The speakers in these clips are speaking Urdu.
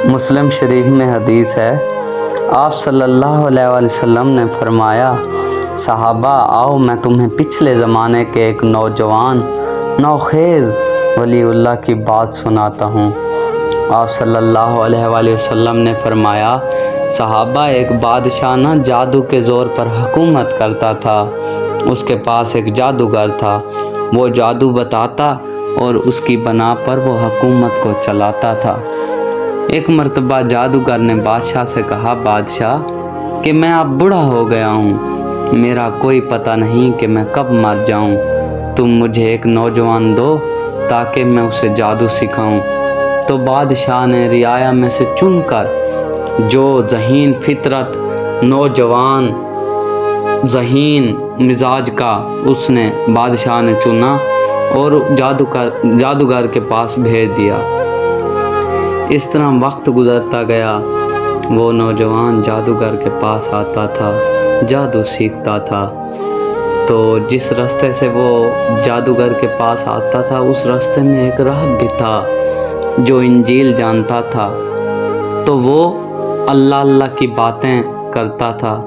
مسلم شریف میں حدیث ہے، آپ صلی اللہ علیہ وآلہ وسلم نے فرمایا، صحابہ آؤ میں تمہیں پچھلے زمانے کے ایک نوجوان نوخیز ولی اللہ کی بات سناتا ہوں۔ آپ صلی اللہ علیہ وآلہ وسلم نے فرمایا، صحابہ ایک بادشاہ نہ جادو کے زور پر حکومت کرتا تھا۔ اس کے پاس ایک جادوگر تھا، وہ جادو بتاتا اور اس کی بنا پر وہ حکومت کو چلاتا تھا۔ ایک مرتبہ جادوگر نے بادشاہ سے کہا، بادشاہ کہ میں اب بوڑھا ہو گیا ہوں، میرا کوئی پتہ نہیں کہ میں کب مر جاؤں، تم مجھے ایک نوجوان دو تاکہ میں اسے جادو سکھاؤں۔ تو بادشاہ نے رعایا میں سے چن کر جو ذہین فطرت نوجوان ذہین مزاج کا اس نے بادشاہ نے چنا اور جادوگر کے پاس بھیج دیا۔ اس طرح وقت گزرتا گیا، وہ نوجوان جادوگر کے پاس آتا تھا، جادو سیکھتا تھا۔ تو جس راستے سے وہ جادوگر کے پاس آتا تھا اس راستے میں ایک راہب بھی تھا جو انجیل جانتا تھا، تو وہ اللہ کی باتیں کرتا تھا،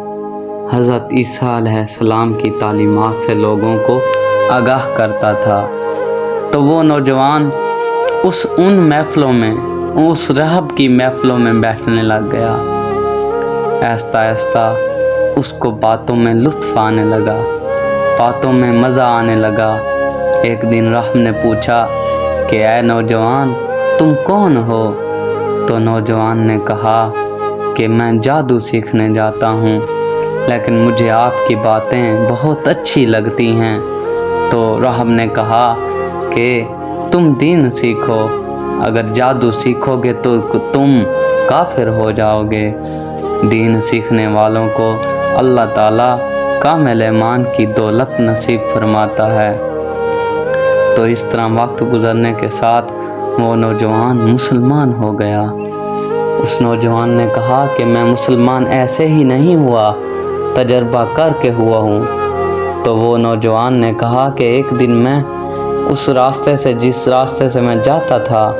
حضرت عیسیٰ علیہ السلام کی تعلیمات سے لوگوں کو آگاہ کرتا تھا۔ تو وہ نوجوان ان محفلوں میں، اس راہب کی محفلوں میں بیٹھنے لگ گیا۔ آہستہ آہستہ اس کو باتوں میں لطف آنے لگا، باتوں میں مزہ آنے لگا۔ ایک دن راہب نے پوچھا کہ اے نوجوان تم کون ہو؟ تو نوجوان نے کہا کہ میں جادو سیکھنے جاتا ہوں، لیکن مجھے آپ کی باتیں بہت اچھی لگتی ہیں۔ تو راہب نے کہا کہ تم دین سیکھو، اگر جادو سیکھو گے تو تم کافر ہو جاؤ گے۔ دین سیکھنے والوں کو اللہ تعالیٰ کامل ایمان کی دولت نصیب فرماتا ہے۔ تو اس طرح وقت گزرنے کے ساتھ وہ نوجوان مسلمان ہو گیا۔ اس نوجوان نے کہا کہ میں مسلمان ایسے ہی نہیں ہوا، تجربہ کر کے ہوا ہوں۔ تو وہ نوجوان نے کہا کہ ایک دن میں اس راستے سے، جس راستے سے میں جاتا تھا،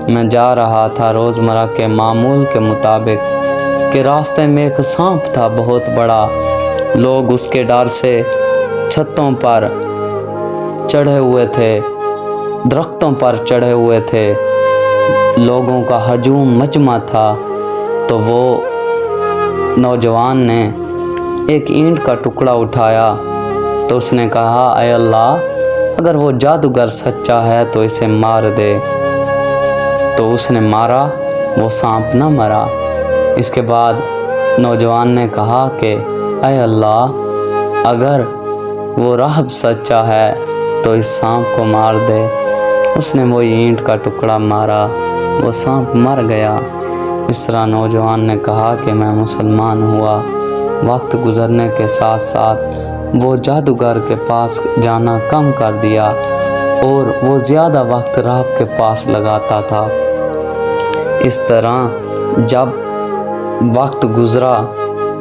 میں جا رہا تھا روزمرہ کے معمول کے مطابق کہ راستے میں ایک سانپ تھا بہت بڑا، لوگ اس کے ڈر سے چھتوں پر چڑھے ہوئے تھے، درختوں پر چڑھے ہوئے تھے، لوگوں کا ہجوم مجمع تھا۔ تو وہ نوجوان نے ایک اینٹ کا ٹکڑا اٹھایا تو اس نے کہا، اے اللہ اگر وہ جادوگر سچا ہے تو اسے مار دے۔ تو اس نے مارا، وہ سانپ نہ مرا۔ اس کے بعد نوجوان نے کہا کہ اے اللہ اگر وہ راہب سچا ہے تو اس سانپ کو مار دے۔ اس نے وہ اینٹ کا ٹکڑا مارا، وہ سانپ مر گیا۔ اس طرح نوجوان نے کہا کہ میں مسلمان ہوا۔ وقت گزرنے کے ساتھ ساتھ وہ جادوگر کے پاس جانا کم کر دیا اور وہ زیادہ وقت راہب کے پاس لگاتا تھا۔ اس طرح جب وقت گزرا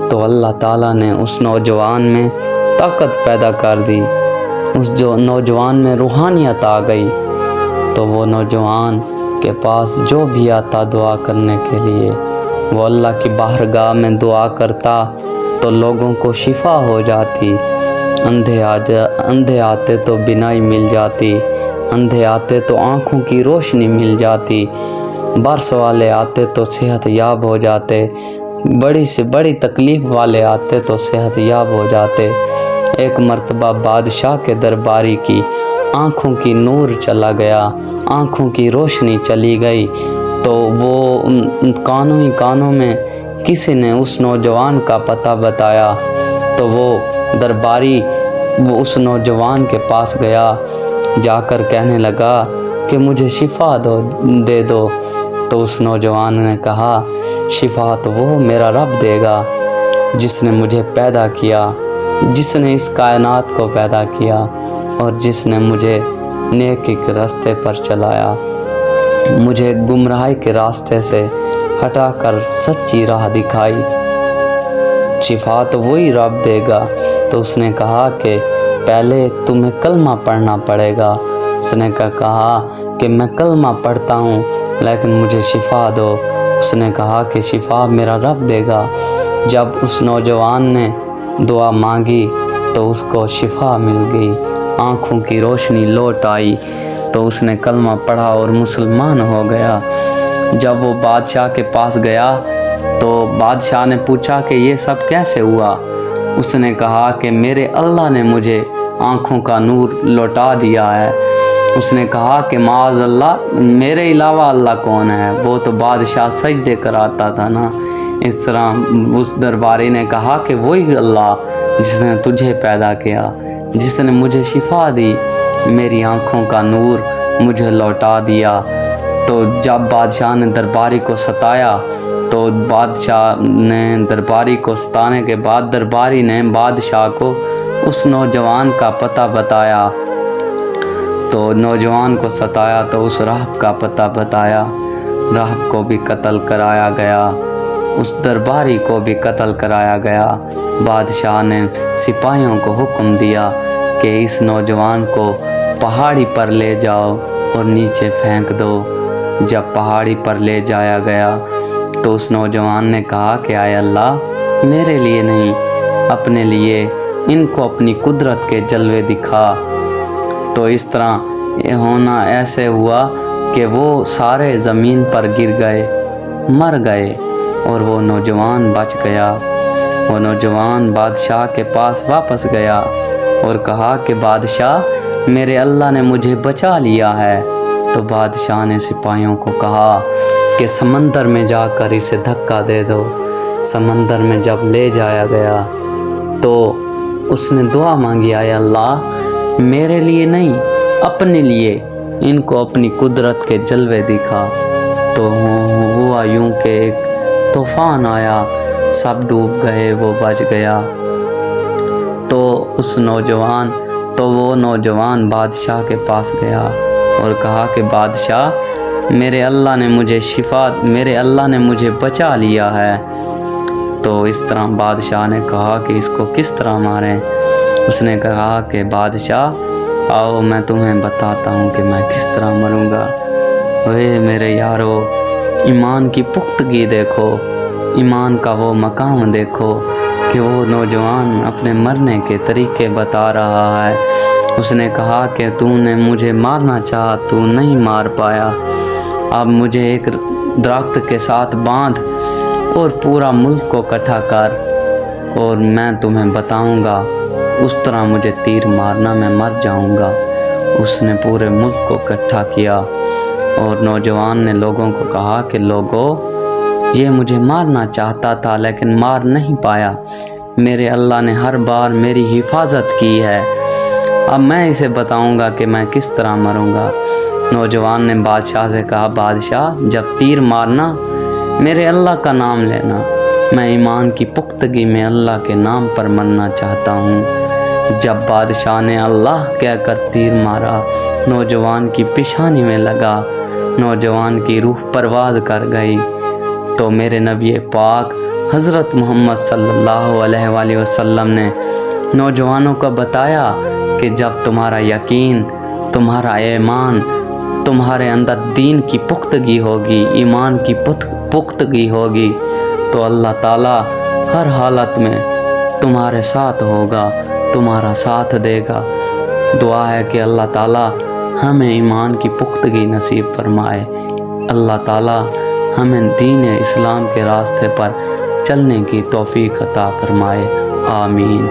تو اللہ تعالیٰ نے اس نوجوان میں طاقت پیدا کر دی، اس جو نوجوان میں روحانیت آ گئی۔ تو وہ نوجوان کے پاس جو بھی آتا دعا کرنے کے لیے، وہ اللہ کی بارگاہ میں دعا کرتا تو لوگوں کو شفا ہو جاتی۔ اندھے آتے تو بینائی مل جاتی، اندھے آتے تو آنکھوں کی روشنی مل جاتی، برس والے آتے تو صحت یاب ہو جاتے، بڑی سے بڑی تکلیف والے آتے تو صحت یاب ہو جاتے۔ ایک مرتبہ بادشاہ کے درباری کی آنکھوں کی نور چلا گیا، آنکھوں کی روشنی چلی گئی۔ تو وہ کانوں میں کسی نے اس نوجوان کا پتہ بتایا، تو وہ درباری وہ اس نوجوان کے پاس گیا، جا کر کہنے لگا کہ مجھے شفا دے دو۔ تو اس نوجوان نے کہا، شفا تو وہ میرا رب دے گا جس نے مجھے پیدا کیا، جس نے اس کائنات کو پیدا کیا اور جس نے مجھے نیکی کے راستے پر چلایا، مجھے گمراہی کے راستے سے ہٹا کر سچی راہ دکھائی، شفا تو وہی رب دے گا۔ تو اس نے کہا کہ پہلے تمہیں کلمہ پڑھنا پڑے گا۔ اس نے کہا کہ میں کلمہ پڑھتا ہوں لیکن مجھے شفا دو۔ اس نے کہا کہ شفا میرا رب دے گا۔ جب اس نوجوان نے دعا مانگی تو اس کو شفا مل گئی، آنکھوں کی روشنی لوٹ آئی، تو اس نے کلمہ پڑھا اور مسلمان ہو گیا۔ جب وہ بادشاہ کے پاس گیا تو بادشاہ نے پوچھا کہ یہ سب کیسے ہوا؟ اس نے کہا کہ میرے اللہ نے مجھے آنکھوں کا نور لوٹا دیا ہے۔ اس نے کہا کہ معاذ اللہ، میرے علاوہ اللہ کون ہے؟ وہ تو بادشاہ سجدے کراتا تھا نا۔ اس طرح اس درباری نے کہا کہ وہی اللہ جس نے تجھے پیدا کیا، جس نے مجھے شفا دی، میری آنکھوں کا نور مجھے لوٹا دیا۔ تو جب بادشاہ نے درباری کو ستایا تو بادشاہ نے درباری کو ستانے کے بعد درباری نے بادشاہ کو اس نوجوان کا پتہ بتایا، تو نوجوان کو ستایا تو اس راہب کا پتہ بتایا، راہب کو بھی قتل کرایا گیا، اس درباری کو بھی قتل کرایا گیا۔ بادشاہ نے سپاہیوں کو حکم دیا کہ اس نوجوان کو پہاڑی پر لے جاؤ اور نیچے پھینک دو۔ جب پہاڑی پر لے جایا گیا تو اس نوجوان نے کہا کہ آئے اللہ، میرے لیے نہیں، اپنے لیے ان کو اپنی قدرت کے جلوے دکھا۔ تو اس طرح یہ ہونا ایسے ہوا کہ وہ سارے زمین پر گر گئے، مر گئے، اور وہ نوجوان بچ گیا۔ وہ نوجوان بادشاہ کے پاس واپس گیا اور کہا کہ بادشاہ، میرے اللہ نے مجھے بچا لیا ہے۔ تو بادشاہ نے سپاہیوں کو کہا کہ سمندر میں جا کر اسے دھکا دے دو۔ سمندر میں جب لے جایا گیا تو اس نے دعا مانگی، آئے اللہ، میرے لیے نہیں، اپنے لیے ان کو اپنی قدرت کے جلوے دکھا۔ تو ہوا یوں کہ ایک طوفان آیا، سب ڈوب گئے، وہ بچ گیا۔ تو وہ نوجوان بادشاہ کے پاس گیا اور کہا کہ بادشاہ، میرے اللہ نے مجھے بچا لیا ہے۔ تو اس طرح بادشاہ نے کہا کہ اس کو کس طرح ماریں؟ اس نے کہا کہ بادشاہ، آؤ میں تمہیں بتاتا ہوں کہ میں کس طرح مروں گا۔ اے میرے یارو، ایمان کی پختگی دیکھو، ایمان کا وہ مقام دیکھو کہ وہ نوجوان اپنے مرنے کے طریقے بتا رہا ہے۔ اس نے کہا کہ تو نے مجھے مارنا چاہا، تو نہیں مار پایا، اب مجھے ایک درخت کے ساتھ باندھ اور پورا ملک کو اکٹھا کر، اور میں تمہیں بتاؤں گا، اس طرح مجھے تیر مارنا، میں مر جاؤں گا۔ اس نے پورے ملک کو اکٹھا کیا اور نوجوان نے لوگوں کو کہا کہ لوگوں، یہ مجھے مارنا چاہتا تھا لیکن مار نہیں پایا، میرے اللہ نے ہر بار میری حفاظت کی ہے، اب میں اسے بتاؤں گا کہ میں کس طرح مروں گا۔ نوجوان نے بادشاہ سے کہا، بادشاہ، جب تیر مارنا میرے اللہ کا نام لینا، میں ایمان کی پختگی میں اللہ کے نام پر مرنا چاہتا ہوں۔ جب بادشاہ نے اللہ کہہ کر تیر مارا، نوجوان کی پیشانی میں لگا، نوجوان کی روح پرواز کر گئی۔ تو میرے نبی پاک حضرت محمد صلی اللہ علیہ وآلہ وسلم نے نوجوانوں کو بتایا کہ جب تمہارا یقین، تمہارا ایمان، تمہارے اندر دین کی پختگی ہوگی، ایمان کی پختگی ہوگی، تو اللہ تعالیٰ ہر حالت میں تمہارے ساتھ ہوگا، تمہارا ساتھ دے گا۔ دعا ہے کہ اللہ تعالیٰ ہمیں ایمان کی پختگی نصیب فرمائے، اللہ تعالیٰ ہمیں دین اسلام کے راستے پر چلنے کی توفیق عطا فرمائے، آمین۔